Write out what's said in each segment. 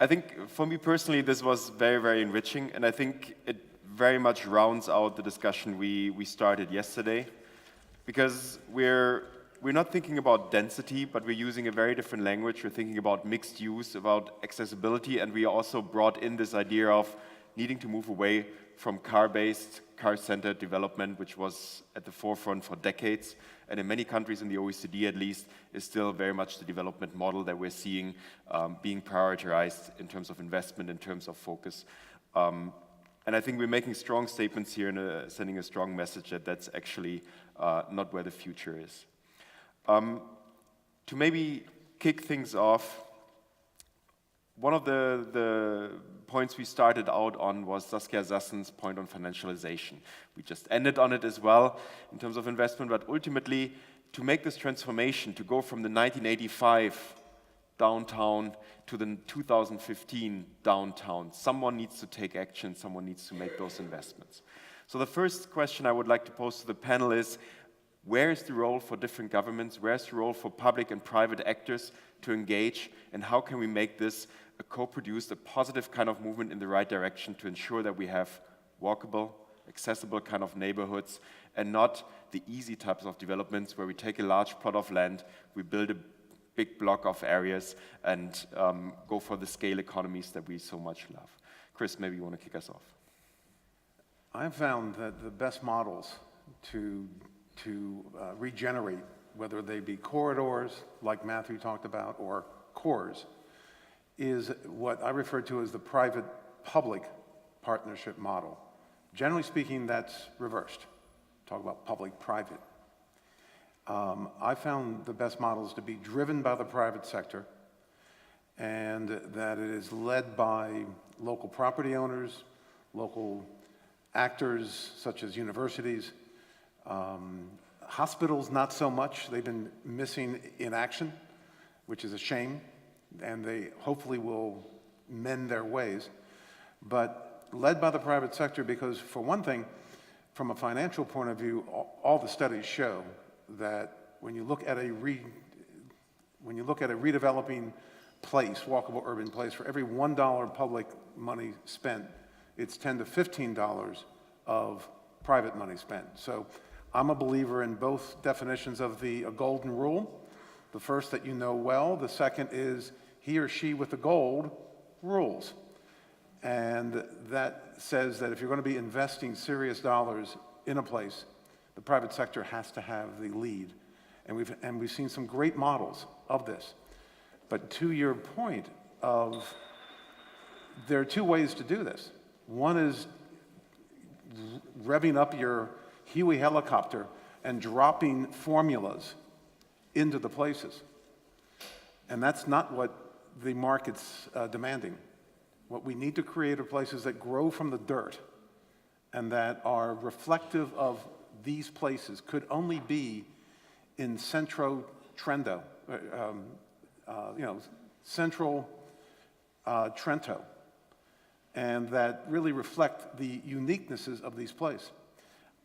I think for me personally, this was very, very enriching, and I think it very much rounds out the discussion we started yesterday, because we're not thinking about density, but we're using a very different language. We're thinking about mixed use, about accessibility, and we also brought in this idea of needing to move away from car-based, car-centered development, which was at the forefront for decades, and in many countries in the OECD at least, is still very much the development model that we're seeing being prioritized in terms of investment, in terms of focus. And I think we're making strong statements here and sending a strong message that that's actually not where the future is. To maybe kick things off, one of the points we started out on was Saskia Sassen's point on financialization. We just ended on it as well in terms of investment, but ultimately, to make this transformation, to go from the 1985 downtown to the 2015 downtown, someone needs to take action, someone needs to make those investments. So the first question I would like to pose to the panel is, where is the role for different governments? Where is the role for public and private actors to engage? And how can we make this a co-produced, a positive kind of movement in the right direction to ensure that we have walkable, accessible kind of neighborhoods and not the easy types of developments where we take a large plot of land, we build a big block of areas and go for the scale economies that we so much love. Chris, maybe you want to kick us off. I've found that the best models to regenerate, whether they be corridors, like Matthew talked about, or cores, is what I refer to as the private-public partnership model. Generally speaking, that's reversed. Talk about public-private. I found the best models to be driven by the private sector and that it is led by local property owners, local actors such as universities, hospitals not so much. They've been missing in action, which is a shame, and they hopefully will mend their ways. But led by the private sector because, for one thing, from a financial point of view, all the studies show that when you look at a redeveloping place, walkable urban place, for every $1 public money spent, it's $10 to $15 of private money spent. So I'm a believer in both definitions of the golden rule. The first that you know well, the second is he or she with the gold rules. And that says that if you're going to be investing serious dollars in a place, the private sector has to have the lead. And we've seen some great models of this. But to your point of, there are two ways to do this. One is revving up your Huey helicopter and dropping formulas into the places. And that's not what the market's demanding. What we need to create are places that grow from the dirt and that are reflective of these places, could only be in central Trento, central Trento, and that really reflect the uniquenesses of these places.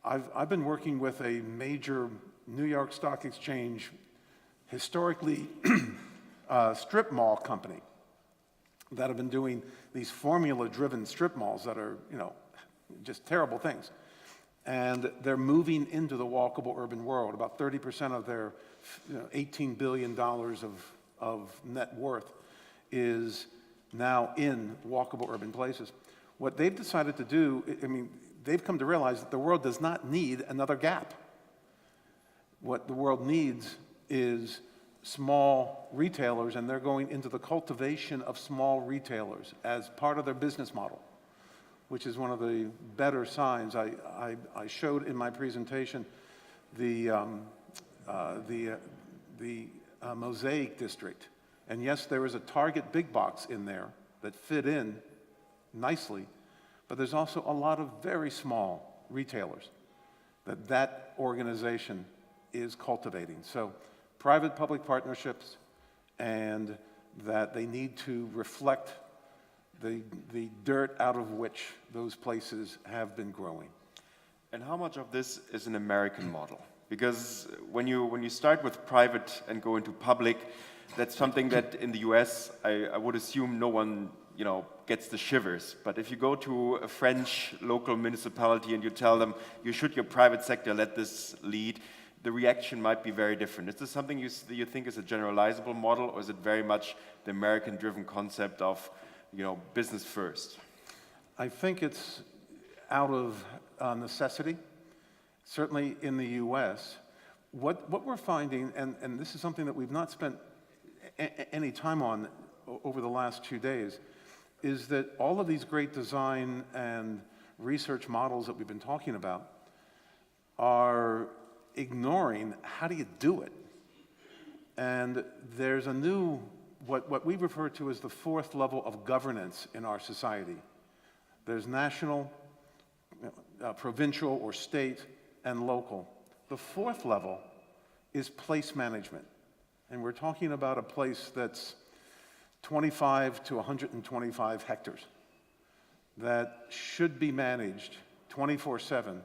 I've been working with a major New York Stock Exchange, historically strip mall company that have been doing these formula-driven strip malls that are, just terrible things. And they're moving into the walkable urban world. About 30% of their $18 billion of net worth is now in walkable urban places. What they've decided to do, they've come to realize that the world does not need another gap. What the world needs is small retailers, and they're going into the cultivation of small retailers as part of their business model, which is one of the better signs. I showed in my presentation the Mosaic district. And yes, there is a Target big box in there that fit in nicely, but there's also a lot of very small retailers that organization is cultivating. So private-public partnerships, and that they need to reflect the dirt out of which those places have been growing. And how much of this is an American model? Because when you start with private and go into public, that's something that in the US, I would assume no one, gets the shivers. But if you go to a French local municipality and you tell them, you should your private sector let this lead, the reaction might be very different. Is this something you think is a generalizable model, or is it very much the American-driven concept of, business first? I think it's out of necessity. Certainly in the US, what we're finding, and this is something that we've not spent any time on over the last 2 days, is that all of these great design and research models that we've been talking about are ignoring how do you do it. And there's a new, what we refer to as the fourth level of governance in our society. There's national, provincial or state, and local. The fourth level is place management. And we're talking about a place that's 25 to 125 hectares that should be managed 24/7.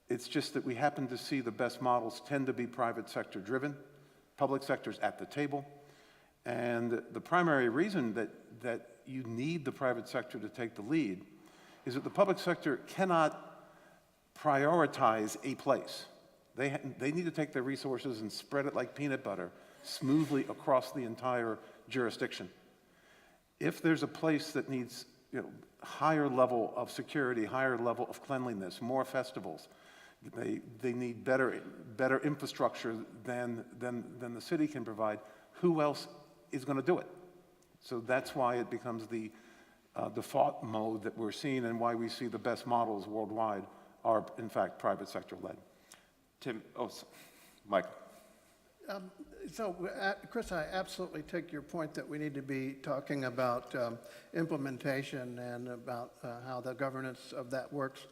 It's just that we happen to see the best models tend to be private sector driven, public sector's at the table. And the primary reason that you need the private sector to take the lead is that the public sector cannot prioritize a place. They need to take their resources and spread it like peanut butter smoothly across the entire jurisdiction. If there's a place that needs higher level of security, higher level of cleanliness, more festivals, they need better infrastructure than the city can provide, who else is going to do it? So that's why it becomes the default mode that we're seeing, and why we see the best models worldwide are, in fact, private sector led. Michael. Chris, I absolutely take your point that we need to be talking about implementation and about how the governance of that works.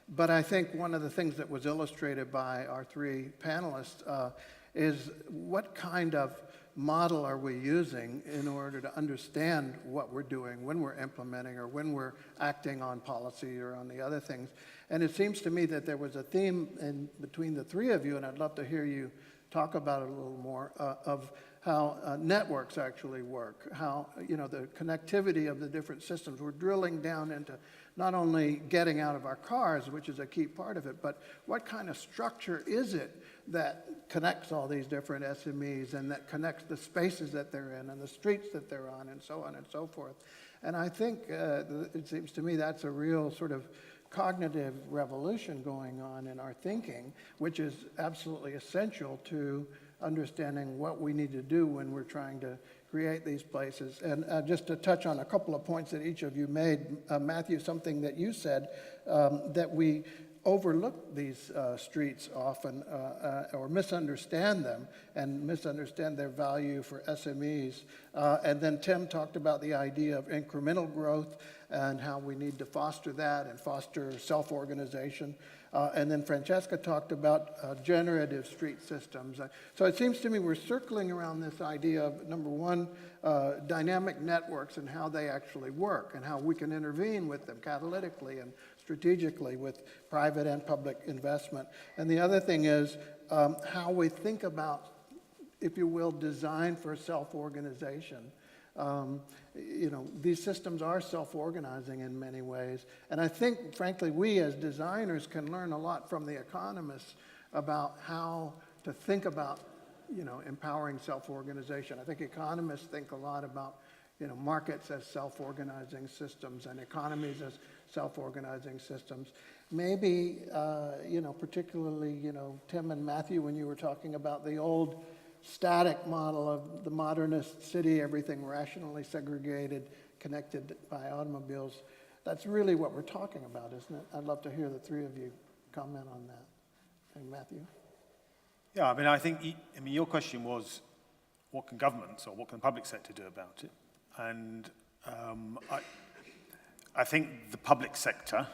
But I think one of the things that was illustrated by our three panelists is what kind of model are we using in order to understand what we're doing when we're implementing or when we're acting on policy or on the other things. And it seems to me that there was a theme between the three of you, and I'd love to hear you talk about it a little more, of how networks actually work, how the connectivity of the different systems. We're drilling down into not only getting out of our cars, which is a key part of it, but what kind of structure is it that connects all these different SMEs and that connects the spaces that they're in and the streets that they're on and so on and so forth. And I think it seems to me that's a real sort of cognitive revolution going on in our thinking, which is absolutely essential to understanding what we need to do when we're trying to create these places. And just to touch on a couple of points that each of you made, Matthew, something that you said, that we overlook these streets often or misunderstand them and misunderstand their value for SMEs. And then Tim talked about the idea of incremental growth and how we need to foster that and foster self-organization. And then Francesca talked about generative street systems. So it seems to me we're circling around this idea of, number one, dynamic networks and how they actually work and how we can intervene with them catalytically and strategically with private and public investment. And the other thing is how we think about, if you will, design for self-organization. These systems are self-organizing in many ways. And I think, frankly, we as designers can learn a lot from the economists about how to think about, empowering self-organization. I think economists think a lot about, markets as self-organizing systems and economies as self-organizing systems. Maybe, particularly, Tim and Matthew, when you were talking about the old static model of the modernist city, everything rationally segregated, connected by automobiles. That's really what we're talking about, isn't it? I'd love to hear the three of you comment on that. And Matthew? Yeah, I think your question was, what can governments or what can the public sector do about it? And I think the public sector,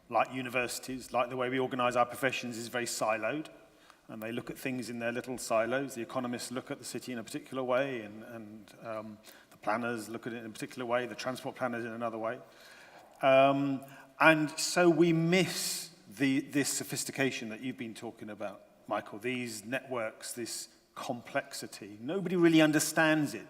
like universities, like the way we organize our professions, is very siloed. And they look at things in their little silos. The economists look at the city in a particular way, and the planners look at it in a particular way, the transport planners in another way. And so we miss this sophistication that you've been talking about, Michael, these networks, this complexity. Nobody really understands it.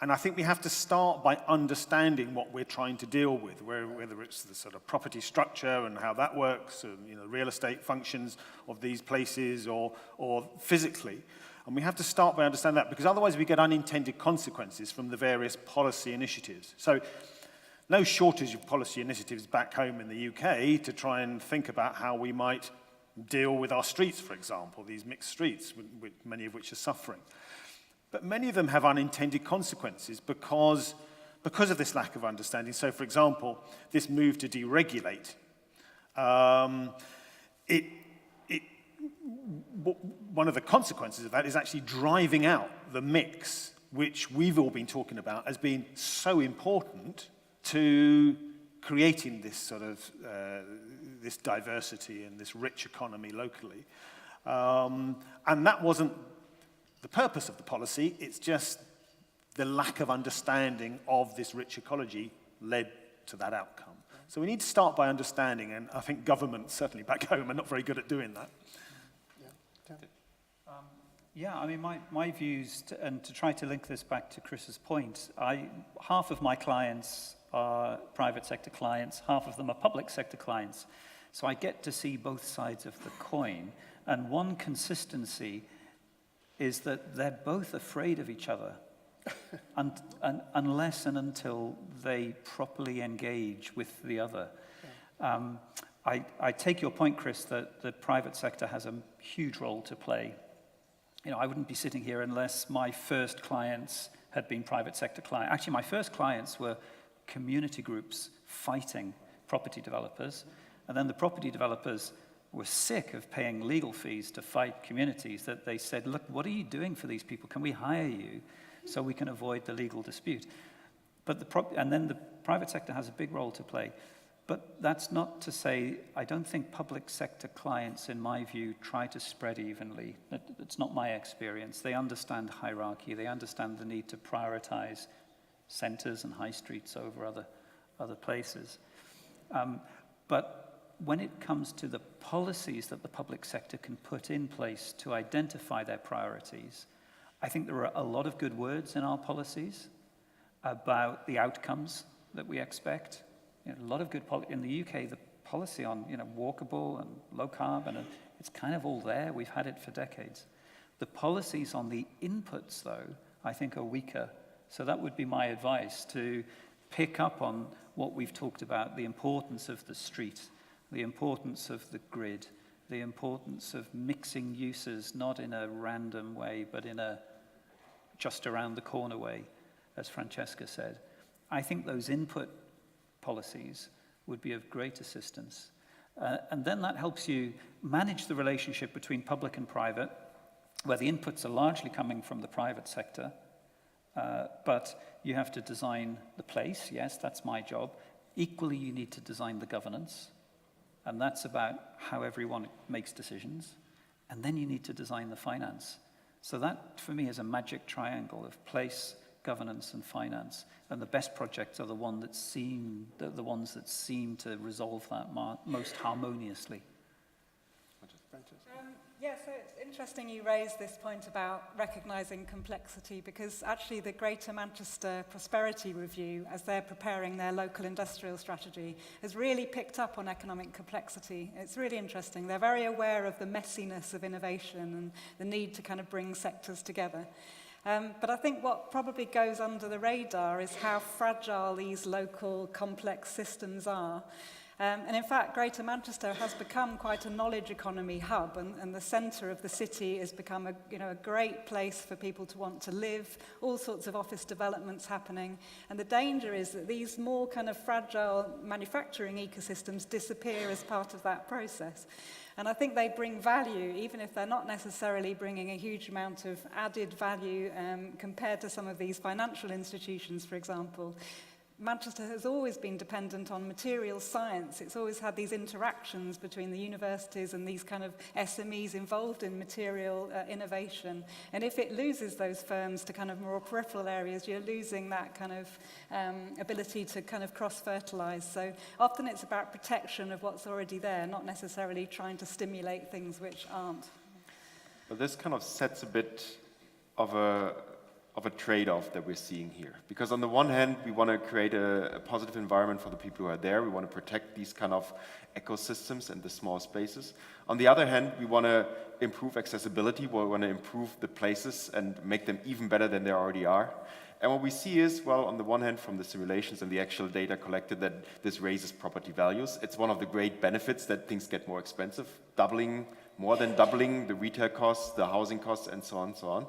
And I think we have to start by understanding what we're trying to deal with, whether it's the sort of property structure and how that works, and, you know, real estate functions of these places, or physically. And we have to start by understanding that, because otherwise we get unintended consequences from the various policy initiatives. So no shortage of policy initiatives back home in the UK to try and think about how we might deal with our streets, for example, these mixed streets, many of which are suffering. But many of them have unintended consequences because of this lack of understanding. So, for example, this move to deregulate, one of the consequences of that is actually driving out the mix, which we've all been talking about as being so important to creating this sort of this diversity and this rich economy locally. And that wasn't the purpose of the policy, it's just the lack of understanding of this rich ecology led to that outcome. So we need to start by understanding, and I think governments, certainly back home, are not very good at doing that. Yeah, I mean, my views, and to try to link this back to Chris's point, half of my clients are private sector clients, half of them are public sector clients. So I get to see both sides of the coin, and one consistency is that they're both afraid of each other unless and until they properly engage with the other. I take your point, Chris, that the private sector has a huge role to play. You know, I wouldn't be sitting here unless my first clients had been private sector clients. Actually, my first clients were community groups fighting property developers, and then the property developers were sick of paying legal fees to fight communities, that they said, look, what are you doing for these people? Can we hire you so we can avoid the legal dispute? And then the private sector has a big role to play. But that's not to say, I don't think public sector clients, in my view, try to spread evenly. It's not my experience. They understand hierarchy. They understand the need to prioritize centers and high streets over other places. But when it comes to the policies that the public sector can put in place to identify their priorities, I think there are a lot of good words in our policies about the outcomes that we expect. You know, a lot of good in the UK, the policy on, you know, walkable and low carbon, and it's kind of all there. We've had it for decades. The policies on the inputs, though, I think are weaker. So that would be my advice, to pick up on what we've talked about, the importance of the street, the importance of the grid, the importance of mixing uses, not in a random way, but in a just around the corner way, as Francesca said. I think those input policies would be of great assistance. And then that helps you manage the relationship between public and private, where the inputs are largely coming from the private sector, but you have to design the place. Yes, that's my job. Equally, you need to design the governance, and that's about how everyone makes decisions. And then you need to design the finance. So that, for me, is a magic triangle of place, governance, and finance. And the best projects are the ones that seem to resolve that most harmoniously. Yeah, so it's interesting you raised this point about recognising complexity, because actually the Greater Manchester Prosperity Review, as they're preparing their local industrial strategy, has really picked up on economic complexity. It's really interesting. They're very aware of the messiness of innovation and the need to kind of bring sectors together. But I think what probably goes under the radar is how fragile these local complex systems are. And in fact, Greater Manchester has become quite a knowledge economy hub, and the centre of the city has become a great place for people to want to live, all sorts of office developments happening. And the danger is that these more kind of fragile manufacturing ecosystems disappear as part of that process. And I think they bring value, even if they're not necessarily bringing a huge amount of added value compared to some of these financial institutions, for example. Manchester has always been dependent on materials science. It's always had these interactions between the universities and these kind of SMEs involved in material innovation. And if it loses those firms to kind of more peripheral areas, you're losing that kind of ability to kind of cross-fertilize. So often it's about protection of what's already there, not necessarily trying to stimulate things which aren't. But this kind of sets a bit of a trade-off that we're seeing here. Because on the one hand, we want to create a positive environment for the people who are there. We want to protect these kind of ecosystems and the small spaces. On the other hand, we want to improve accessibility. We want to improve the places and make them even better than they already are. And what we see is, well, on the one hand, from the simulations and the actual data collected, that this raises property values. It's one of the great benefits that things get more expensive, more than doubling the retail costs, the housing costs, and so on and so on.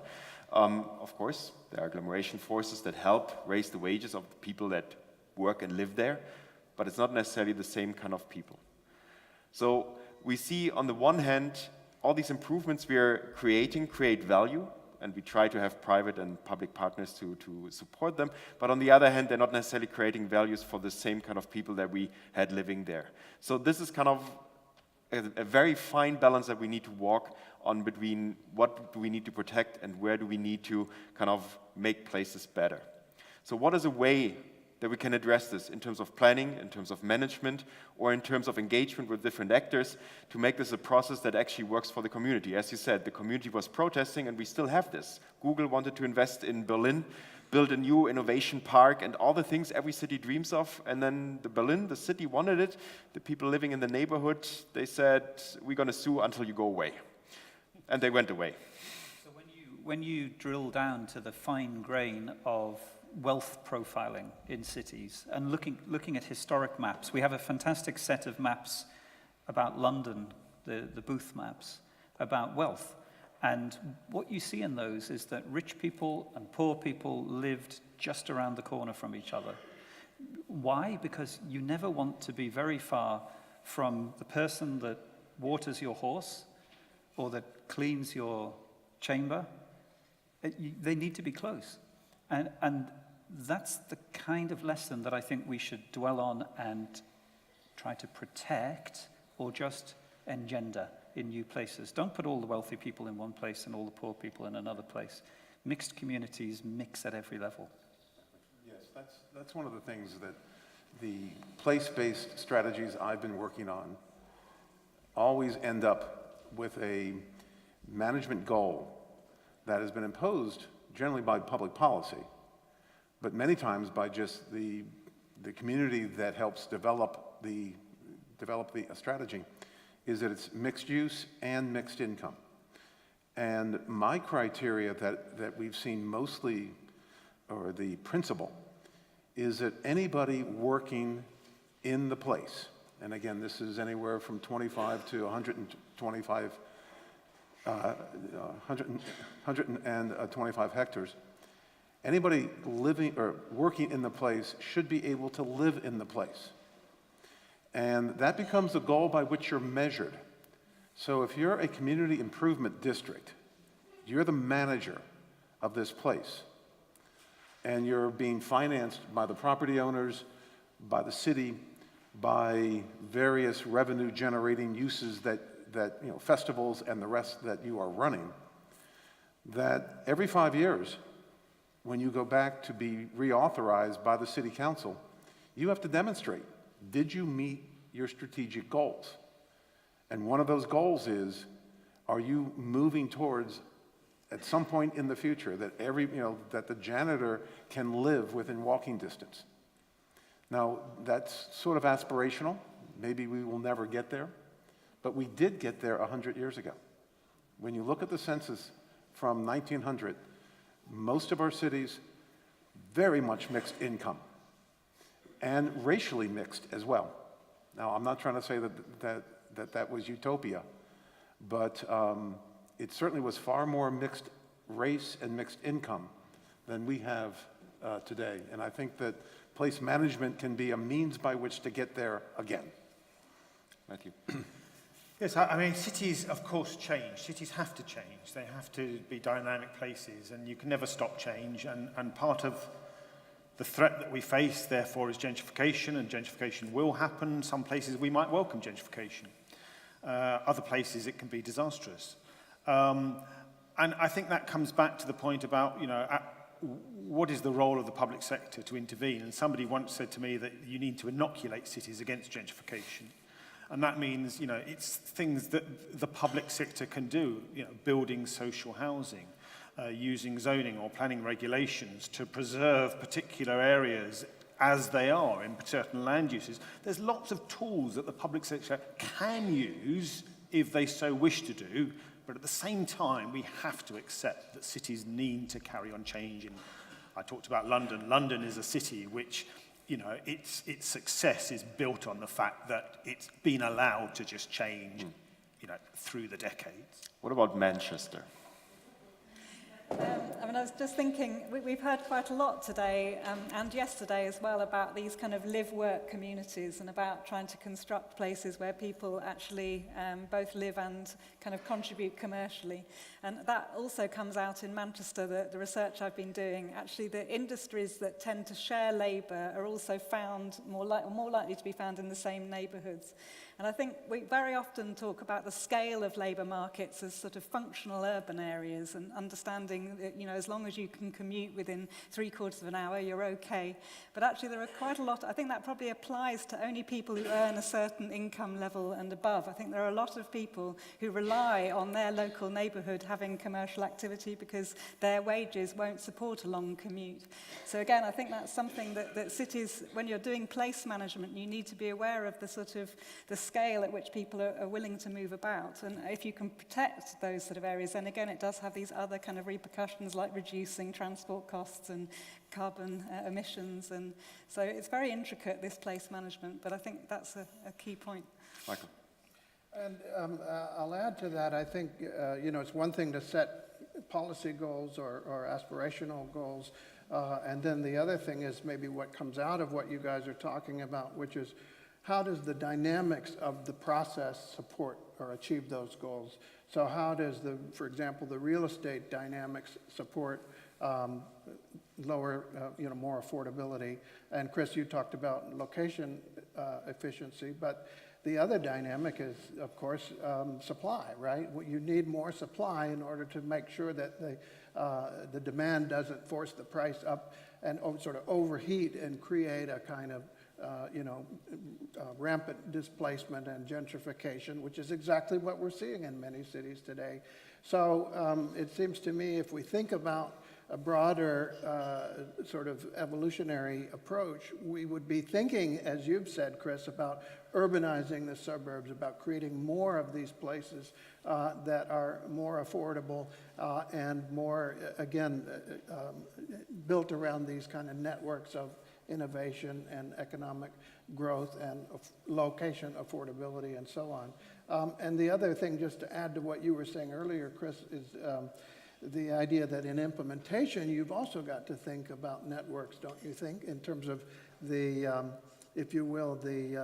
Of course, there are agglomeration forces that help raise the wages of the people that work and live there, but it's not necessarily the same kind of people. So we see, on the one hand, all these improvements we are create value, and we try to have private and public partners to support them. But on the other hand, they're not necessarily creating values for the same kind of people that we had living there. So this is kind of a very fine balance that we need to walk on between what do we need to protect and where do we need to kind of make places better. So what is a way that we can address this in terms of planning, in terms of management, or in terms of engagement with different actors to make this a process that actually works for the community? As you said, the community was protesting, and we still have this. Google wanted to invest in Berlin, build a new innovation park, and all the things every city dreams of, and then the city wanted it. The people living in the neighborhood, they said, we're going to sue until you go away. And they went away. So when you drill down to the fine grain of wealth profiling in cities and looking at historic maps. We have a fantastic set of maps about London, the Booth maps, about wealth. And what you see in those is that rich people and poor people lived just around the corner from each other. Why? Because you never want to be very far from the person that waters your horse or that cleans your chamber. They need to be close. And that's the kind of lesson that I think we should dwell on and try to protect or just engender in new places. Don't put all the wealthy people in one place and all the poor people in another place. Mixed communities mix at every level. Yes, that's one of the things that the place-based strategies I've been working on always end up with a management goal that has been imposed generally by public policy, but many times by just the community that helps develop the strategy, is that it's mixed use and mixed income. And my criteria that we've seen mostly, or the principle, is that anybody working in the place, and again, this is anywhere from 25 to 125 hectares. Anybody living or working in the place should be able to live in the place. And that becomes the goal by which you're measured. So if you're a community improvement district, you're the manager of this place, and you're being financed by the property owners, by the city, by various revenue generating uses that festivals and the rest that you are running, that every 5 years, when you go back to be reauthorized by the city council, you have to demonstrate, did you meet your strategic goals? And one of those goals is, are you moving towards, at some point in the future, that that the janitor can live within walking distance? Now, that's sort of aspirational. Maybe we will never get there, but we did get there 100 years ago. When you look at the census from 1900, most of our cities, very much mixed income, and racially mixed as well. Now, I'm not trying to say that was utopia, but it certainly was far more mixed race and mixed income than we have today. And I think that place management can be a means by which to get there again. Matthew. Yes, I mean, cities, of course, change. Cities have to change. They have to be dynamic places, and you can never stop change. And part of the threat that we face, therefore, is gentrification, and gentrification will happen. Some places we might welcome gentrification. Other places it can be disastrous. And I think that comes back to the point about, what is the role of the public sector to intervene? And somebody once said to me that you need to inoculate cities against gentrification. And that means, it's things that the public sector can do, building social housing, using zoning or planning regulations to preserve particular areas as they are in certain land uses. There's lots of tools that the public sector can use if they so wish to do, but at the same time, we have to accept that cities need to carry on changing. I talked about London. London is a city which, its success is built on the fact that it's been allowed to just change, through the decades. What about Manchester? I was just thinking, we've heard quite a lot today and yesterday as well about these kind of live-work communities and about trying to construct places where people actually both live and kind of contribute commercially. And that also comes out in Manchester, the research I've been doing. Actually, the industries that tend to share labour are also found more likely to be found in the same neighbourhoods. And I think we very often talk about the scale of labour markets as sort of functional urban areas and understanding that, as long as you can commute within 3/4 of an hour, you're okay. But actually there are quite a lot, I think that probably applies to only people who earn a certain income level and above. I think there are a lot of people who rely on their local neighbourhood having commercial activity because their wages won't support a long commute. So again, I think that's something that cities, when you're doing place management, you need to be aware of the sort of the scale at which people are willing to move about. And if you can protect those sort of areas, then again, it does have these other kind of repercussions like reducing transport costs and carbon emissions. And so it's very intricate, this place management, but I think that's a key point. Michael. And I'll add to that, I think, it's one thing to set policy goals or aspirational goals, and then the other thing is maybe what comes out of what you guys are talking about, which is how does the dynamics of the process support or achieve those goals? So how does for example, the real estate dynamics support lower, more affordability? And Chris, you talked about location efficiency, but the other dynamic is, of course, supply, right? You need more supply in order to make sure that the demand doesn't force the price up and sort of overheat and create a kind of rampant displacement and gentrification, which is exactly what we're seeing in many cities today. So it seems to me if we think about a broader sort of evolutionary approach, we would be thinking, as you've said, Chris, about urbanizing the suburbs, about creating more of these places that are more affordable and more, again, built around these kind of networks of innovation and economic growth and location affordability and so on. And the other thing, just to add to what you were saying earlier, Chris, is the idea that in implementation, you've also got to think about networks, don't you think, in terms of the, if you will, the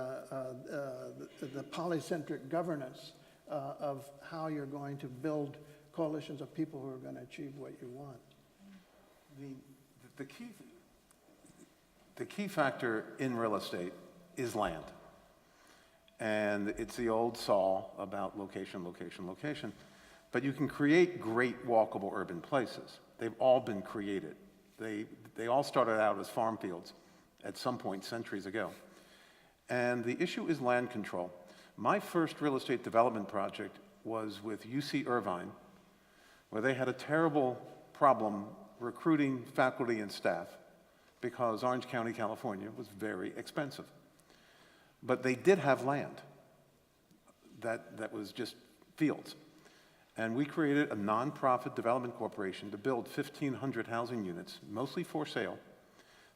polycentric governance of how you're going to build coalitions of people who are going to achieve what you want. The key factor in real estate is land. And it's the old saw about location, location, location. But you can create great walkable urban places. They've all been created. They all started out as farm fields at some point centuries ago. And the issue is land control. My first real estate development project was with UC Irvine, where they had a terrible problem recruiting faculty and staff because Orange County, California was very expensive. But they did have land that was just fields. And we created a nonprofit development corporation to build 1,500 housing units, mostly for sale,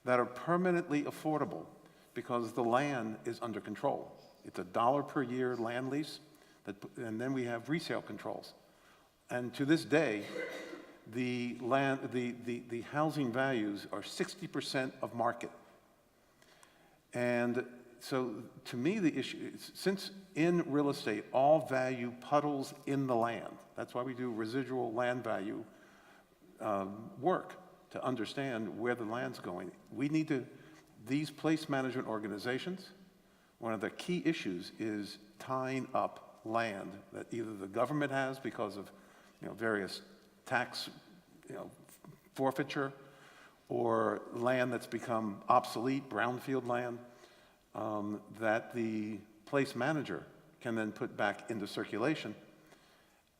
that are permanently affordable because the land is under control. It's $1 per year land lease, and then we have resale controls. And to this day, the housing values are 60% of market. And so to me, the issue is, since in real estate, all value puddles in the land, that's why we do residual land value work to understand where the land's going. We need to, these place management organizations, one of the key issues is tying up land that either the government has because of various tax forfeiture, or land that's become obsolete, brownfield land, that the place manager can then put back into circulation.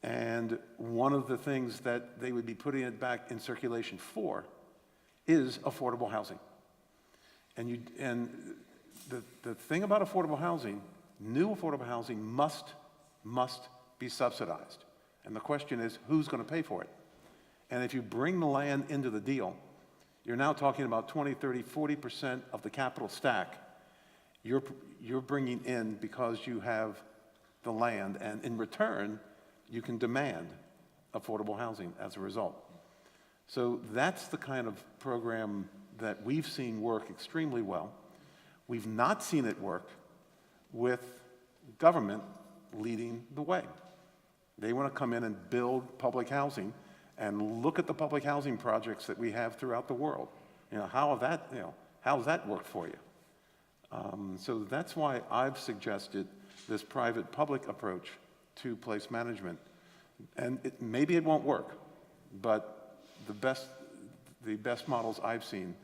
And one of the things that they would be putting it back in circulation for is affordable housing. And the thing about affordable housing, new affordable housing must be subsidized. And the question is, who's going to pay for it? And if you bring the land into the deal, you're now talking about 20, 30, 40% of the capital stack you're bringing in because you have the land, and in return, you can demand affordable housing as a result. So that's the kind of program that we've seen work extremely well. We've not seen it work with government leading the way. They want to come in and build public housing, and look at the public housing projects that we have throughout the world. How's that worked for you? So that's why I've suggested this private-public approach to place management. And maybe it won't work, but the best models I've seen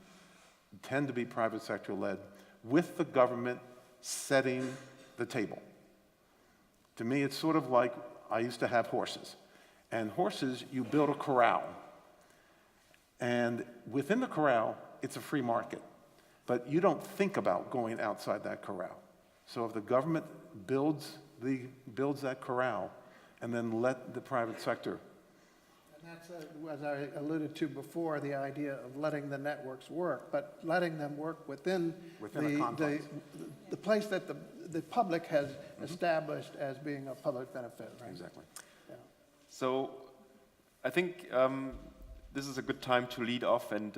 tend to be private sector led, with the government setting the table. To me, it's sort of like I used to have horses. And horses, you build a corral. And within the corral, it's a free market. But you don't think about going outside that corral. So if the government builds that corral and then let the private sector. And that's, as I alluded to before, the idea of letting the networks work, but letting them work within the place that the public has established as being of public benefit, right? Exactly. Yeah. So I think this is a good time to lead off and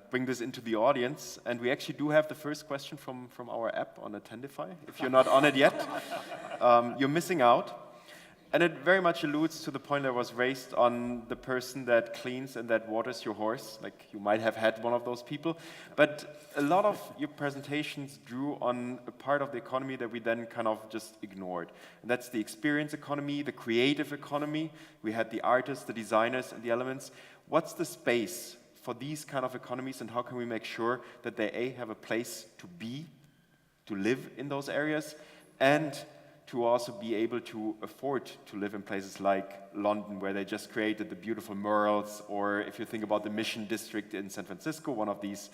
bring this into the audience. And we actually do have the first question from our app on Attendify. If you're not on it yet, you're missing out. And it very much alludes to the point that was raised on the person that cleans and that waters your horse. Like, you might have had one of those people. But a lot of your presentations drew on a part of the economy that we then kind of just ignored. And that's the experience economy, the creative economy. We had the artists, the designers, and the elements. What's the space for these kind of economies, and how can we make sure that they, A, have a place to be, to live in those areas, and to also be able to afford to live in places like London, where they just created the beautiful murals, or if you think about the Mission District in San Francisco, one of these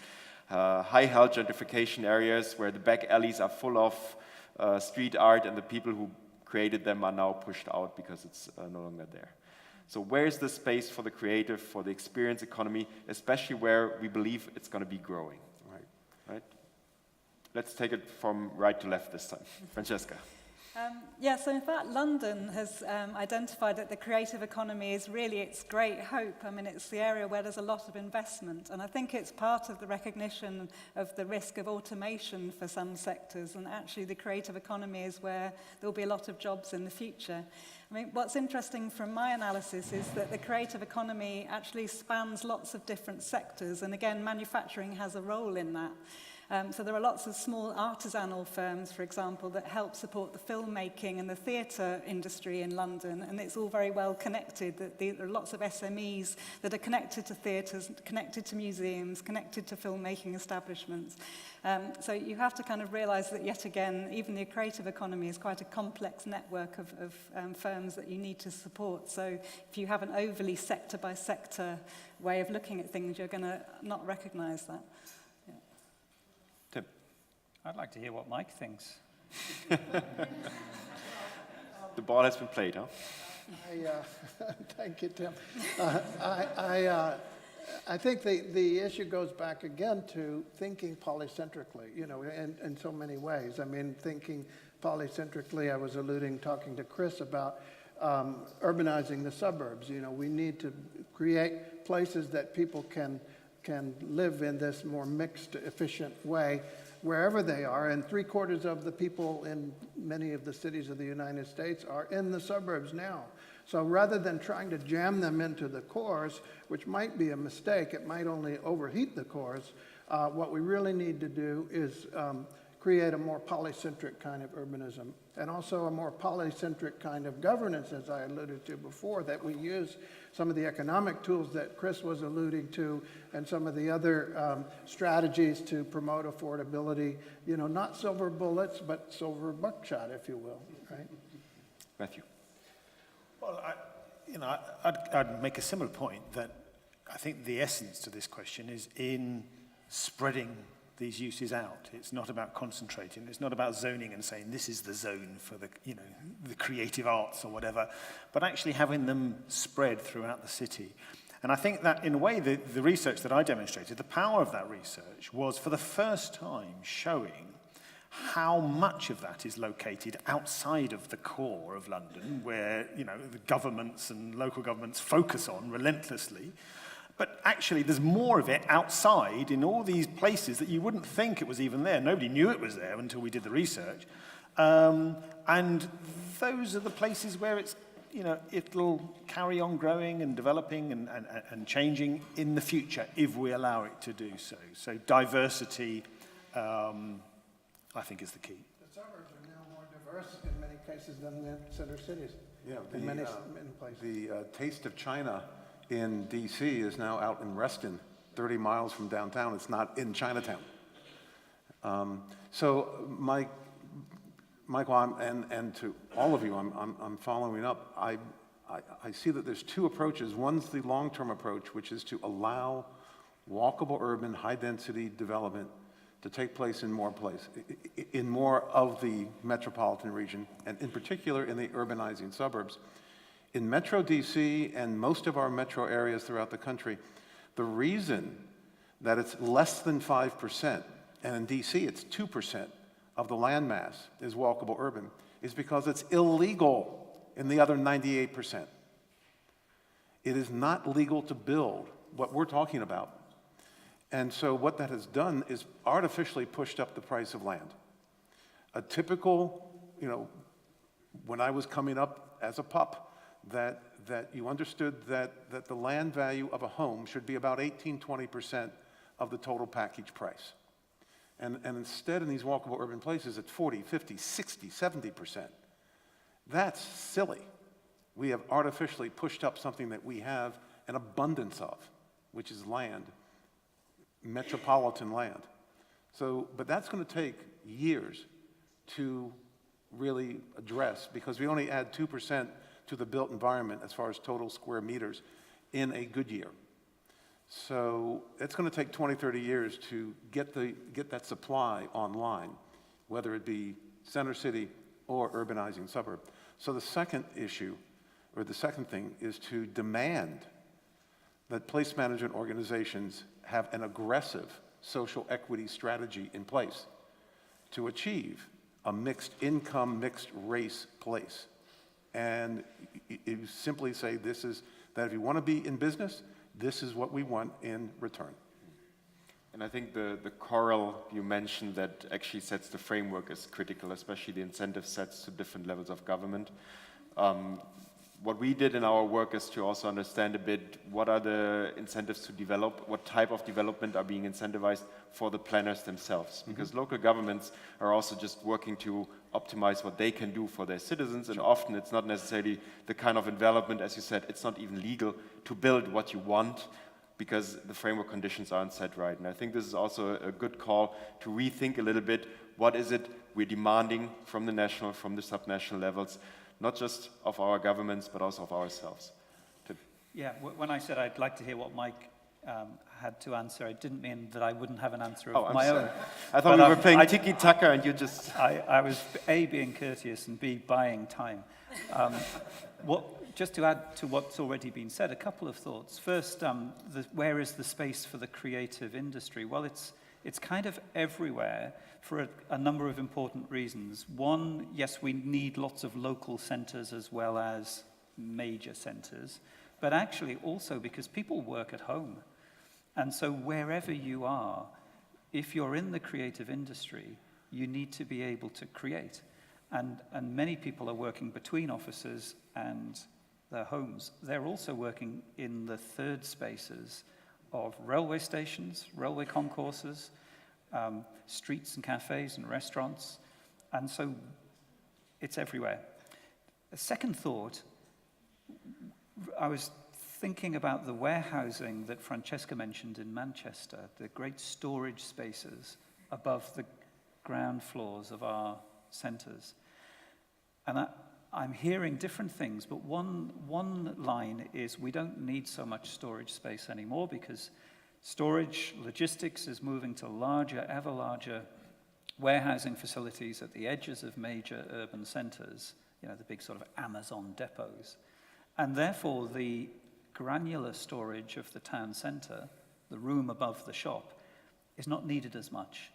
high-health gentrification areas where the back alleys are full of street art, and the people who created them are now pushed out because it's no longer there. So where is the space for the creative, for the experience economy, especially where we believe it's going to be growing? Right? Let's take it from right to left this time. Francesca. So in fact, London has identified that the creative economy is really its great hope. I mean, it's the area where there's a lot of investment, and I think it's part of the recognition of the risk of automation for some sectors, and actually the creative economy is where there'll be a lot of jobs in the future. I mean, what's interesting from my analysis is that the creative economy actually spans lots of different sectors, and again, manufacturing has a role in that. So there are lots of small artisanal firms, for example, that help support the filmmaking and the theatre industry in London, and it's all very well connected. There are lots of SMEs that are connected to theatres, connected to museums, connected to filmmaking establishments. So you have to kind of realise that, yet again, even the creative economy is quite a complex network of firms that you need to support. So if you have an overly sector-by-sector way of looking at things, you're going to not recognise that. I'd like to hear what Mike thinks. The ball has been played, huh? Thank you, Tim. I think the issue goes back again to thinking polycentrically, in so many ways. I mean, thinking polycentrically, I was talking to Chris about urbanizing the suburbs. We need to create places that people can live in this more mixed, efficient way, wherever they are, and 3/4 of the people in many of the cities of the United States are in the suburbs now. So rather than trying to jam them into the cores, which might be a mistake, it might only overheat the cores, what we really need to do is create a more polycentric kind of urbanism, and also a more polycentric kind of governance, as I alluded to before, that we use some of the economic tools that Chris was alluding to, and some of the other strategies to promote affordability, you know, not silver bullets, but silver buckshot, if you will, right? Matthew. Well, I'd make a similar point that I think the essence to this question is in spreading these uses out. It's not about concentrating. It's not about zoning and saying this is the zone for the, you know, the creative arts or whatever, but actually having them spread throughout the city. And I think that in a way, the research that I demonstrated, the power of that research was for the first time showing how much of that is located outside of the core of London, where, you know, the governments and local governments focus on relentlessly. But actually, there's more of it outside in all these places that you wouldn't think it was even there. Nobody knew it was there until we did the research. And those are the places where it's, you know, it'll carry on growing and developing and changing in the future if we allow it to do so. So diversity, I think, is the key. The suburbs are now more diverse in many cases than the center cities. Yeah, in many places. The Taste of China in D.C. is now out in Reston, 30 miles from downtown. It's not in Chinatown. So, Michael, and to all of you, I'm following up. I see that there's two approaches. One's the long-term approach, which is to allow walkable urban, high-density development to take place in more of the metropolitan region, and in particular in the urbanizing suburbs. In Metro DC and most of our metro areas throughout the country, the reason that it's less than 5%, and in DC it's 2% of the land mass is walkable urban, is because it's illegal in the other 98%. It is not legal to build what we're talking about. And so what that has done is artificially pushed up the price of land. A typical, you know, when I was coming up as a pup, that you understood that the land value of a home should be about 18-20% of the total package price. And instead in these walkable urban places it's 40, 50, 60, 70%. That's silly. We have artificially pushed up something that we have an abundance of, which is land, metropolitan land. So, but that's going to take years to really address, because we only add 2% to the built environment as far as total square meters in a good year. So it's going to take 20, 30 years to get that supply online, whether it be center city or urbanizing suburb. So the second issue, or the second thing, is to demand that place management organizations have an aggressive social equity strategy in place to achieve a mixed income, mixed race place. And you simply say this is, that if you want to be in business, this is what we want in return. And I think the choral you mentioned that actually sets the framework is critical, especially the incentive sets to different levels of government. What we did in our work is to also understand a bit what are the incentives to develop, what type of development are being incentivized for the planners themselves. Because local governments are also just working to optimize what they can do for their citizens, and often it's not necessarily the kind of development, as you said, it's not even legal to build what you want because the framework conditions aren't set right. And I think this is also a good call to rethink a little bit, what is it we're demanding from the national, from the subnational levels, not just of our governments, but also of ourselves. Yeah, when I said I'd like to hear what Mike had to answer, I didn't mean that I wouldn't have an answer of my own. I thought we were playing tiki-taka and you just... I was A, being courteous, and B, buying time. Just to add to what's already been said, a couple of thoughts. First, where is the space for the creative industry? Well, it's kind of everywhere for a number of important reasons. One, yes, we need lots of local centers as well as major centers, but actually also because people work at home. And so wherever you are, if you're in the creative industry, you need to be able to create. And many people are working between offices and their homes. They're also working in the third spaces of railway stations, railway concourses, streets and cafes and restaurants, and so it's everywhere. A second thought, I was thinking about the warehousing that Francesca mentioned in Manchester, the great storage spaces above the ground floors of our centres. And I'm hearing different things, but one line is we don't need so much storage space anymore because storage logistics is moving to larger, ever larger warehousing facilities at the edges of major urban centres, you know, the big sort of Amazon depots. And therefore, the granular storage of the town centre, the room above the shop, is not needed as much.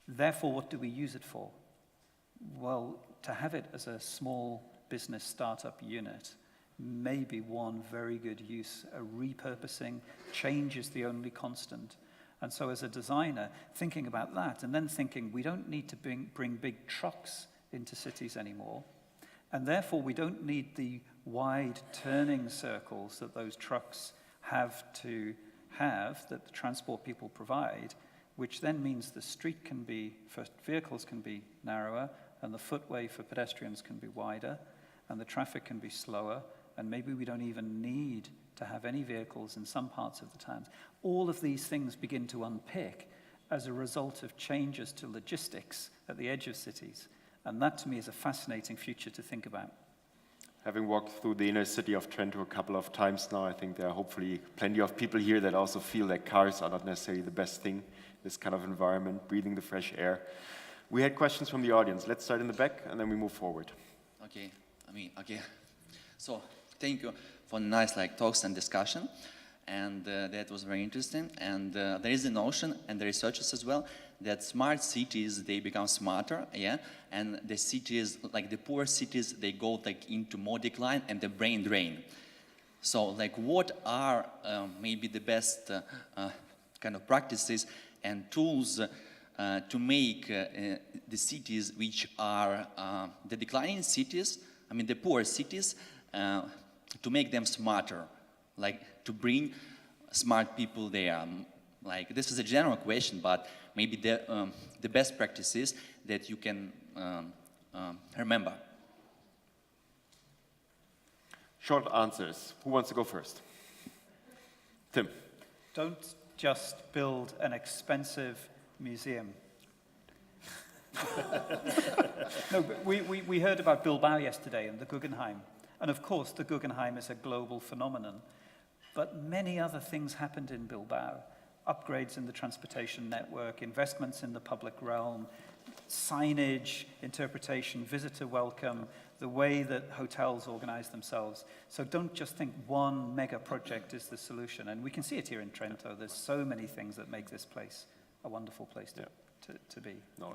Therefore, what do we use it for? Well, to have it as a small business startup unit may be one very good use. A repurposing, change is the only constant. And so as a designer, thinking about that, and then thinking we don't need to bring big trucks into cities anymore, and therefore we don't need the wide turning circles that those trucks have to have, that the transport people provide, which then means the street can be, for vehicles can be narrower, and the footway for pedestrians can be wider, and the traffic can be slower, and maybe we don't even need to have any vehicles in some parts of the towns. All of these things begin to unpick as a result of changes to logistics at the edge of cities. And that, to me, is a fascinating future to think about. Having walked through the inner city of Trento a couple of times now, I think there are hopefully plenty of people here that also feel that cars are not necessarily the best thing, this kind of environment, breathing the fresh air. We had questions from the audience. Let's start in the back, and then we move forward. Okay. So, thank you for nice talks and discussion, and that was very interesting. And there is a notion, and the researchers as well, that smart cities, they become smarter, yeah, and the cities, like the poor cities, they go into more decline and the brain drain. So what are maybe the best kind of practices and tools to make the cities which are the declining cities, I mean the poor cities, to make them smarter, to bring smart people there. This is a general question, but maybe the best practices that you can remember. Short answers. Who wants to go first? Tim. Don't just build an expensive museum. No, but we heard about Bilbao yesterday and the Guggenheim. And of course, the Guggenheim is a global phenomenon. But many other things happened in Bilbao. Upgrades in the transportation network, investments in the public realm, signage, interpretation, visitor welcome, the way that hotels organize themselves. So don't just think one mega project is the solution. And we can see it here in Trento. There's so many things that make this place a wonderful place to be. No,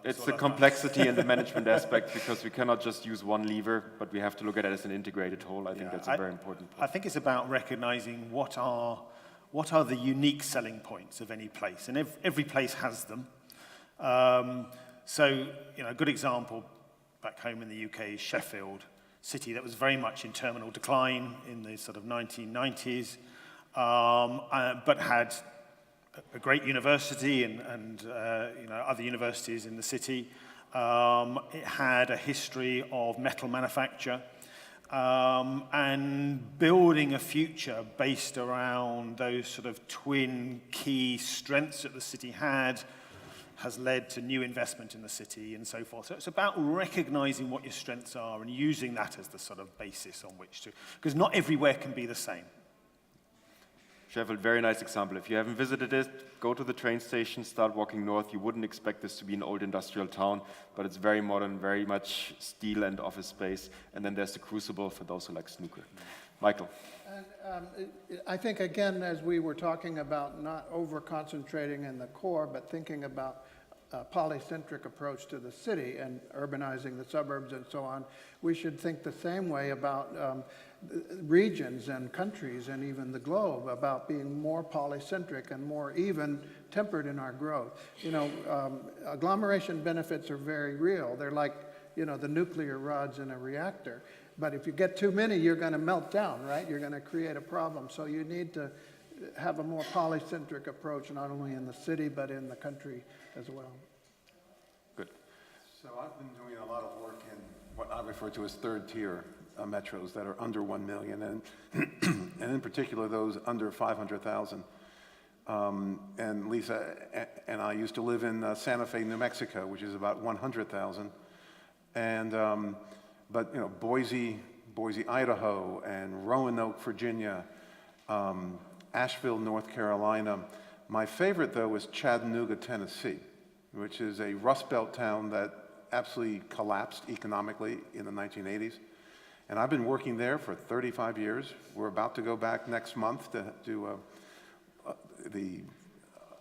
it's the complexity and the management aspect, because we cannot just use one lever, but we have to look at it as an integrated whole. I think that's a very important point. I think it's about recognizing what are the unique selling points of any place, and every place has them. So, a good example back home in the UK is Sheffield, city that was very much in terminal decline in the sort of 1990s, but had a great university and other universities in the city. It had a history of metal manufacture. And building a future based around those sort of twin key strengths that the city has led to new investment in the city and so forth. So it's about recognizing what your strengths are and using that as the sort of basis on which to, because not everywhere can be the same. Sheffield, very nice example. If you haven't visited it, go to the train station, start walking north. You wouldn't expect this to be an old industrial town, but it's very modern, very much steel and office space. And then there's the Crucible for those who like snooker. Michael. And, I think, again, as we were talking about not over-concentrating in the core, but thinking about a polycentric approach to the city and urbanizing the suburbs and so on, we should think the same way about regions and countries and even the globe, about being more polycentric and more even tempered in our growth. Agglomeration benefits are very real. They're like, the nuclear rods in a reactor. But if you get too many, you're going to melt down, right? You're going to create a problem. So you need to have a more polycentric approach, not only in the city, but in the country as well. Good. So I've been doing a lot of work in what I refer to as third tier metros that are under 1 million, and, and in particular those under 500,000. And Lisa and I used to live in Santa Fe, New Mexico, which is about 100,000. And, but you know, Boise, Idaho, and Roanoke, Virginia, Asheville, North Carolina. My favorite, though, is Chattanooga, Tennessee, which is a Rust Belt town that absolutely collapsed economically in the 1980s. And I've been working there for 35 years. We're about to go back next month to do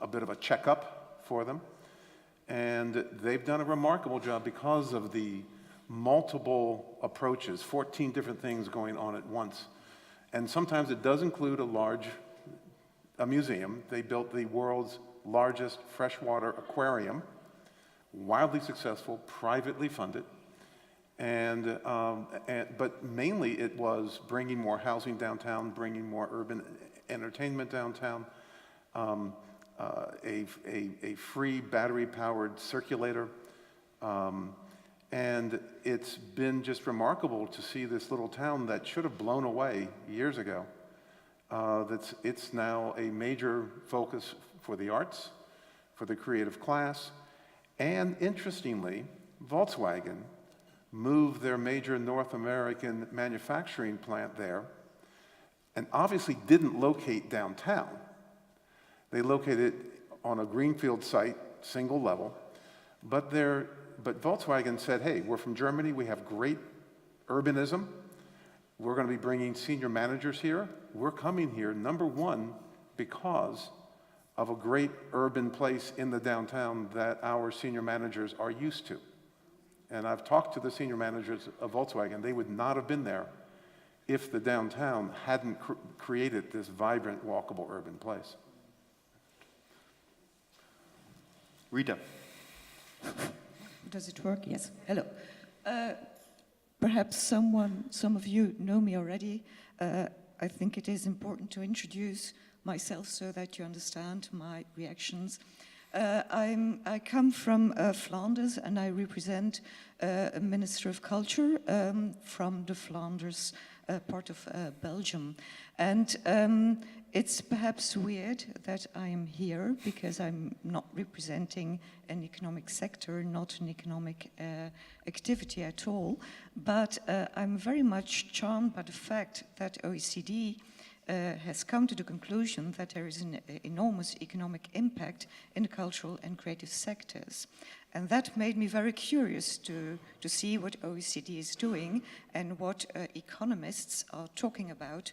a bit of a checkup for them. And they've done a remarkable job because of the multiple approaches, 14 different things going on at once. And sometimes it does include a museum. They built the world's largest freshwater aquarium, wildly successful, privately funded. But mainly it was bringing more housing downtown, bringing more urban entertainment downtown, a free battery-powered circulator. And it's been just remarkable to see this little town that should have blown away years ago. It's now a major focus for the arts, for the creative class, and interestingly, Volkswagen moved their major North American manufacturing plant there and obviously didn't locate downtown. They located it on a greenfield site, single level, but Volkswagen said, hey, we're from Germany, we have great urbanism, we're going to be bringing senior managers here. We're coming here, number one, because of a great urban place in the downtown that our senior managers are used to. And I've talked to the senior managers of Volkswagen. They would not have been there if the downtown hadn't created this vibrant, walkable urban place. Rita. Does it work? Yes. Hello. Perhaps some of you know me already. I think it is important to introduce myself so that you understand my reactions. I come from Flanders, and I represent a Minister of Culture from the Flanders part of Belgium. And it's perhaps weird that I'm here because I'm not representing an economic sector, not an economic activity at all. But I'm very much charmed by the fact that OECD has come to the conclusion that there is an enormous economic impact in the cultural and creative sectors. And that made me very curious to see what OECD is doing and what economists are talking about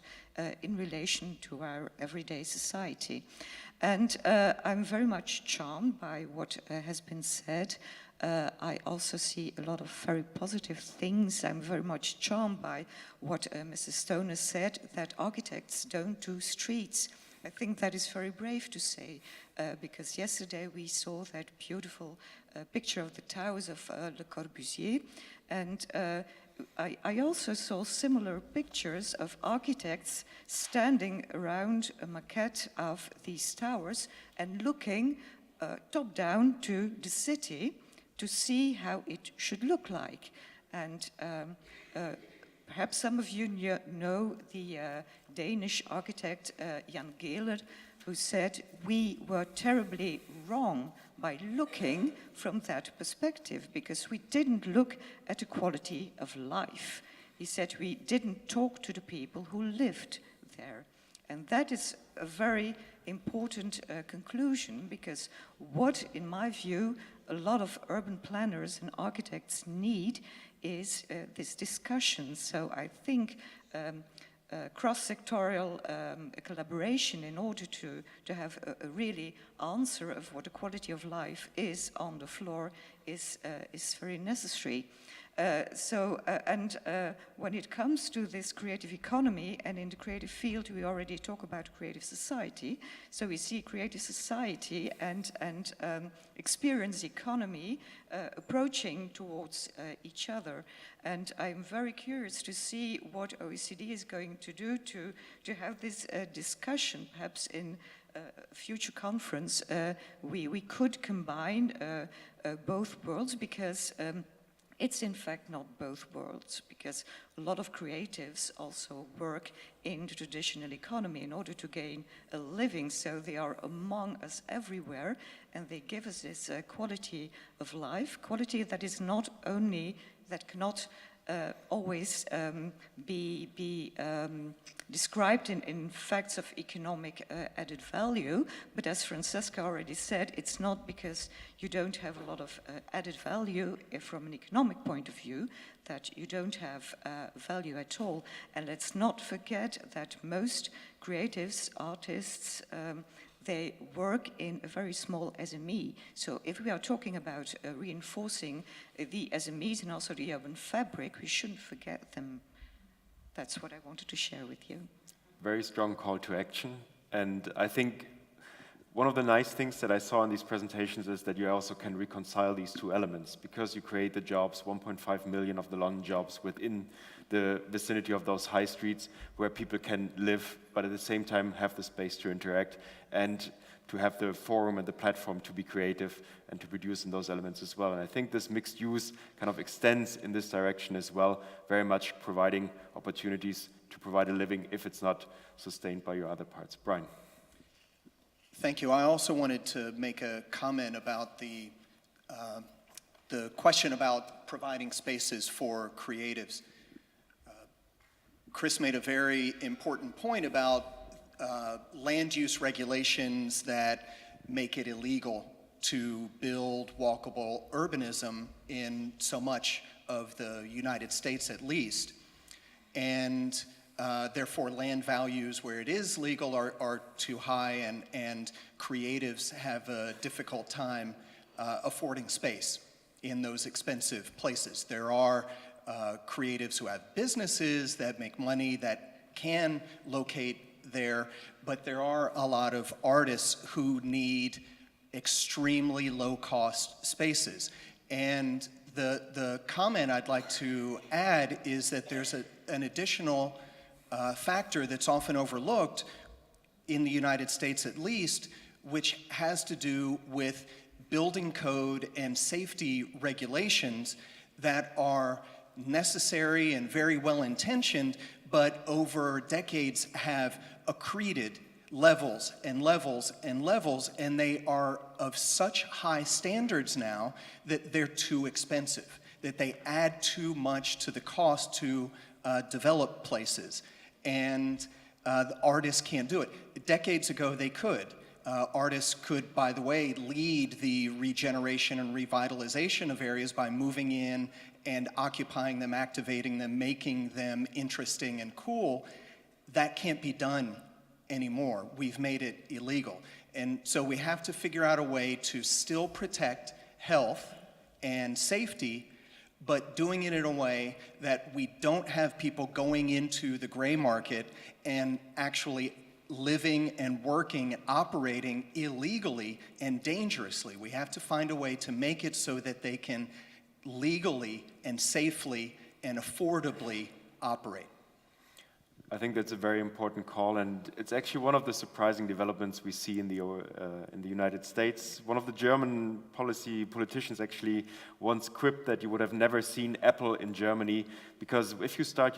in relation to our everyday society. And I'm very much charmed by what has been said. I also see a lot of very positive things. I'm very much charmed by what Mrs. Stonor said, that architects don't do streets. I think that is very brave to say, because yesterday we saw that beautiful picture of the towers of Le Corbusier, and I also saw similar pictures of architects standing around a maquette of these towers and looking top down to the city to see how it should look like. And perhaps some of you know the Danish architect Jan Gehlert, who said we were terribly wrong by looking from that perspective because we didn't look at the quality of life. He said we didn't talk to the people who lived there. And that is a very important conclusion, because what, in my view, a lot of urban planners and architects need is this discussion. So I think cross-sectorial collaboration in order to have a really answer of what the quality of life is on the floor is very necessary. When it comes to this creative economy, and in the creative field, we already talk about creative society. So we see creative society and experience economy approaching towards each other. And I'm very curious to see what OECD is going to do to have this discussion, perhaps in a future conference. We could combine both worlds, because it's in fact not both worlds, because a lot of creatives also work in the traditional economy in order to gain a living. So they are among us everywhere, and they give us this quality of life, quality that is not only, that cannot always be described in facts of economic added value, but as Francesca already said, it's not because you don't have a lot of added value from an economic point of view that you don't have value at all. And let's not forget that most creatives, artists, they work in a very small SME. So if we are talking about reinforcing the SMEs and also the urban fabric, we shouldn't forget them. That's what I wanted to share with you. Very strong call to action. And I think one of the nice things that I saw in these presentations is that you also can reconcile these two elements, because you create the jobs, 1.5 million of the London jobs within the vicinity of those high streets where people can live, but at the same time have the space to interact and to have the forum and the platform to be creative and to produce in those elements as well. And I think this mixed use kind of extends in this direction as well, very much providing opportunities to provide a living if it's not sustained by your other parts. Brian. Thank you. I also wanted to make a comment about the question about providing spaces for creatives. Chris made a very important point about land use regulations that make it illegal to build walkable urbanism in so much of the United States at least. And therefore land values where it is legal are too high, and creatives have a difficult time affording space in those expensive places. There are creatives who have businesses that make money that can locate there, but there are a lot of artists who need extremely low-cost spaces. And the comment I'd like to add is that there's an additional factor that's often overlooked in the United States at least, which has to do with building code and safety regulations that are necessary and very well intentioned, but over decades have accreted levels and levels and levels, and they are of such high standards now that they're too expensive, that they add too much to the cost to develop places. And the artists can't do it. Decades ago, they could. Artists could, by the way, lead the regeneration and revitalization of areas by moving in and occupying them, activating them, making them interesting and cool. That can't be done anymore. We've made it illegal. And so we have to figure out a way to still protect health and safety, but doing it in a way that we don't have people going into the gray market and actually living and working, operating illegally and dangerously. We have to find a way to make it so that they can legally and safely and affordably operate. I think that's a very important call, and it's actually one of the surprising developments we see in the United States. One of the German politicians actually once quipped that you would have never seen Apple in Germany, because if you start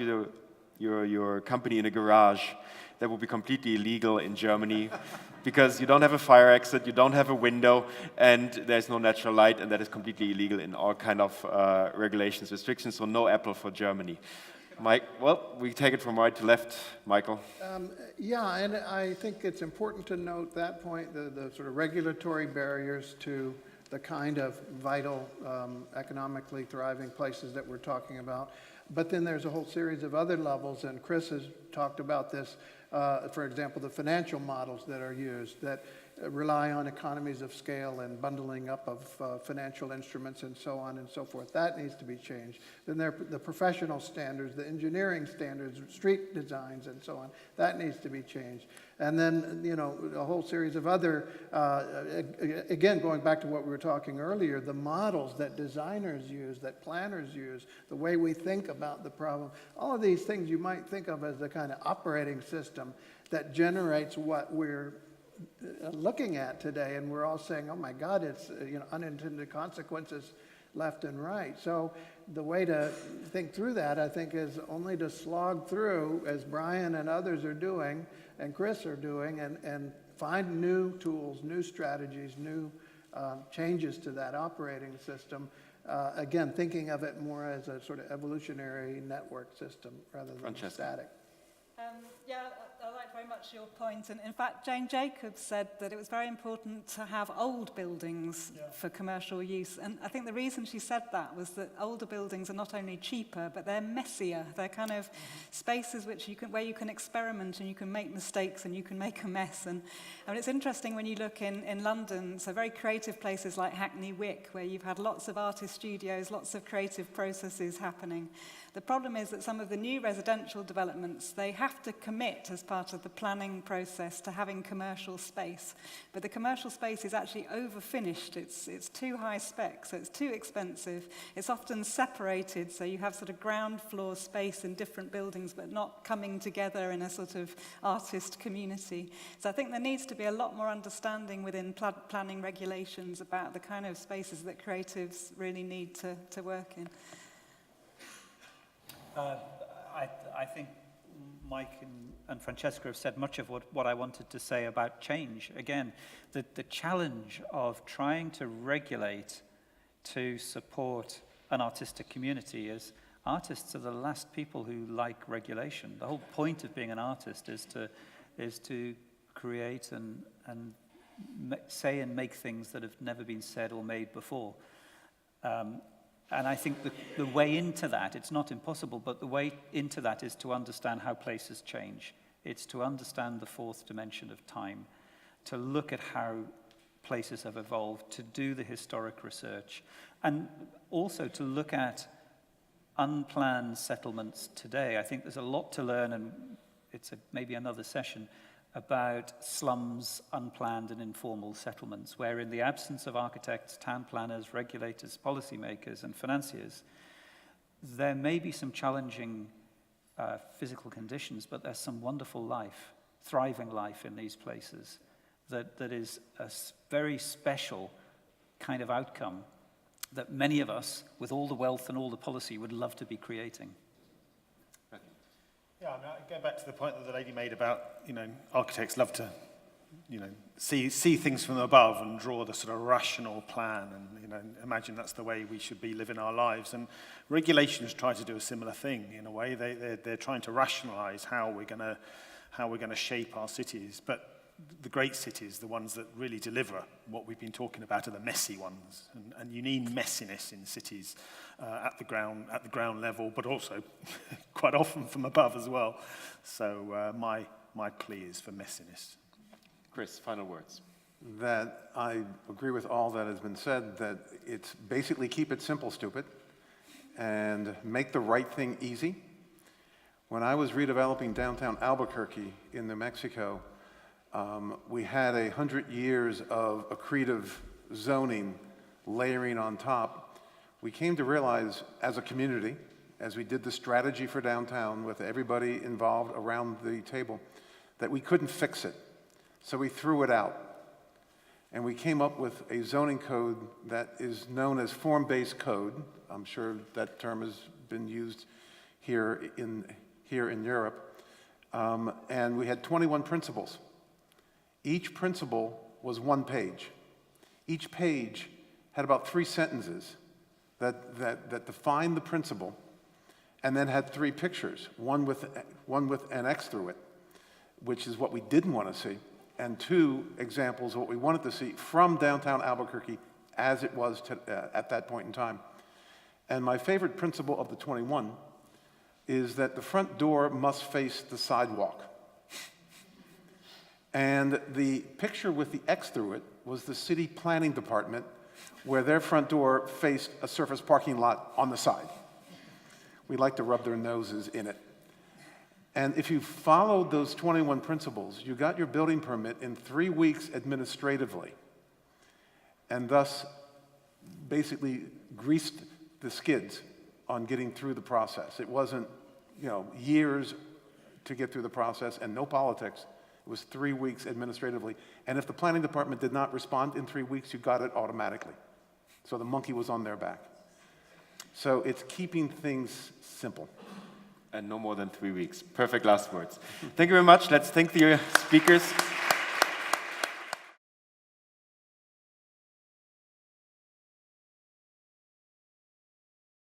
your company in a garage, that would be completely illegal in Germany because you don't have a fire exit, you don't have a window, and there's no natural light, and that is completely illegal in all kind of regulations, restrictions, so no Apple for Germany. Mike, well, we take it from right to left. Michael? Yeah, and I think it's important to note that point, the sort of regulatory barriers to the kind of vital, economically thriving places that we're talking about. But then there's a whole series of other levels, and Chris has talked about this, for example, the financial models that are used that rely on economies of scale and bundling up of financial instruments and so on and so forth. That needs to be changed. Then there are the professional standards, the engineering standards, street designs and so on. That needs to be changed. And then, you know, a whole series of other, again, going back to what we were talking earlier, the models that designers use, that planners use, the way we think about the problem. All of these things you might think of as the kind of operating system that generates what we're looking at today, and we're all saying, oh my God, it's unintended consequences left and right. So the way to think through that, I think, is only to slog through, as Brian and others are doing, and Chris are doing, and find new tools, new strategies, new changes to that operating system. Again, thinking of it more as a sort of evolutionary network system rather than Francesca. static. Yeah, I like very much your point. And in fact, Jane Jacobs said that it was very important to have old buildings for commercial use. And I think the reason she said that was that older buildings are not only cheaper, but they're messier. They're kind of spaces where you can experiment and you can make mistakes and you can make a mess. And I mean, it's interesting when you look in London, so very creative places like Hackney Wick, where you've had lots of artist studios, lots of creative processes happening. The problem is that some of the new residential developments, they have to commit as part of the planning process to having commercial space. But the commercial space is actually over-finished. It's too high spec, so it's too expensive. It's often separated, so you have sort of ground floor space in different buildings, but not coming together in a sort of artist community. So I think there needs to be a lot more understanding within planning regulations about the kind of spaces that creatives really need to work in. I think Mike and Francesca have said much of what I wanted to say about change. Again, the challenge of trying to regulate to support an artistic community is artists are the last people who like regulation. The whole point of being an artist is to create and say and make things that have never been said or made before. And I think the way into that, it's not impossible, but the way into that is to understand how places change. It's to understand the fourth dimension of time, to look at how places have evolved, to do the historic research, and also to look at unplanned settlements today. I think there's a lot to learn, and it's maybe another session, about slums, unplanned and informal settlements, where in the absence of architects, town planners, regulators, policymakers, and financiers, there may be some challenging physical conditions, but there's some wonderful life, thriving life in these places that is a very special kind of outcome that many of us, with all the wealth and all the policy, would love to be creating. Yeah, I mean, going back to the point that the lady made about, architects love to, see things from above and draw the sort of rational plan and, imagine that's the way we should be living our lives. And regulations try to do a similar thing in a way. They're trying to rationalize how we're going to shape our cities. But the great cities, the ones that really deliver what we've been talking about, are the messy ones. And you need messiness in cities at the ground level, but also quite often from above as well. So my plea is for messiness. Chris, final words. That I agree with all that has been said, that it's basically keep it simple, stupid, and make the right thing easy. When I was redeveloping downtown Albuquerque in New Mexico, we had 100 years of accretive zoning layering on top. We came to realize as a community, as we did the strategy for downtown with everybody involved around the table, that we couldn't fix it. So we threw it out. And we came up with a zoning code that is known as form-based code. I'm sure that term has been used here in Europe. And we had 21 principles. Each principle was one page. Each page had about 3 sentences that defined the principle, and then had 3 pictures, one with an X through it, which is what we didn't want to see, and 2 examples of what we wanted to see from downtown Albuquerque as it was at that point in time. And my favorite principle of the 21 is that the front door must face the sidewalk. And the picture with the X through it was the city planning department, where their front door faced a surface parking lot on the side. We like to rub their noses in it. And if you followed those 21 principles, you got your building permit in 3 weeks administratively, and thus basically greased the skids on getting through the process. It wasn't, years to get through the process and no politics. It was 3 weeks administratively. And if the planning department did not respond in 3 weeks, you got it automatically. So the monkey was on their back. So it's keeping things simple. And no more than 3 weeks. Perfect last words. Thank you very much. Let's thank the speakers.